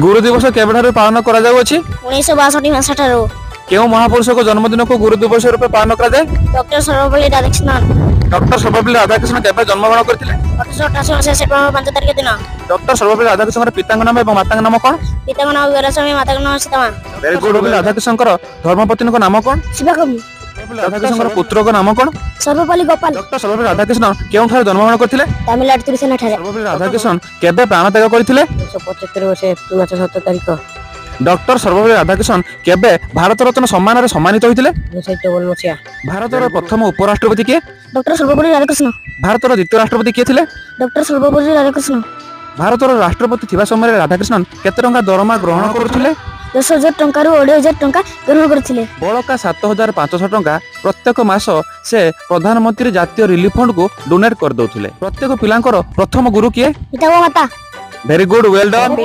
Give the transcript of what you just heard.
गुरु दिवस केबेठारु पालन करा जाउछि? 1962 मसीहा ठारू। केउ महापुरुष को जन्मदिन को गुरु दिवस रूपे पालन करा जाय? डॉक्टर सर्वपल्ली राधाकृष्णन। डॉक्टर सर्वपल्ली राधाकृष्णन केबे जन्मग्रहण करथिले? 1888 मसीहा सेप्टेम्बर 5 तारिख दिन। डॉक्टर सर्वपल्ली राधाकृष्णन पिताଙ୍କ नाम एवं माताଙ୍କ नाम कोन? पिताଙ୍କ नाम वीरस्वामी, माताଙ୍କ नाम सीतामा। Very good. राधाकृष्णनकर धर्मपत्नीଙ୍କ नाम कोन? शिवाकवि। राधाकृष्णनकर पुत्रको नाम कोन? सर्वपल्ली गोपाल। डॉक्टर सर्वपल्ली राधाकृष्णन केउठार जन्मग्रहण करथिले? तमिलनाडु त्रिशूल ठारे। सर्वपल्ली राधाकृष्णन केबे प्राणत्याग करथिले? 1975 वर्ष एप्रिल मास 7 तारिख। डॉक्टर सर्वपल्ली राधाकृष्णन केबे भारत रत्न सम्मान रे सम्मानित होइथिले? 1954 मसीहा। भारतर प्रथम उपराष्ट्रपति के? डॉक्टर सर्वपल्ली राधाकृष्णन। भारतर द्वितीय राष्ट्रपति के थिले? डॉक्टर सर्वपल्ली राधाकृष्णन। भारतर राष्ट्रपति थिबा समय राधाकृष्णन केते टंका दरमा ग्रहण करथिले? 10,000 टंका रु 20,000 टंका ग्रहण करथिले। बळका 7,500 टंका प्रत्येक मास से प्रधानमंत्री जातीय रिलीफ फंड को डोनेट कर दउथिले। प्रत्येक पिलांकर प्रथम गुरु किए? पिता व माता। Very good, well done.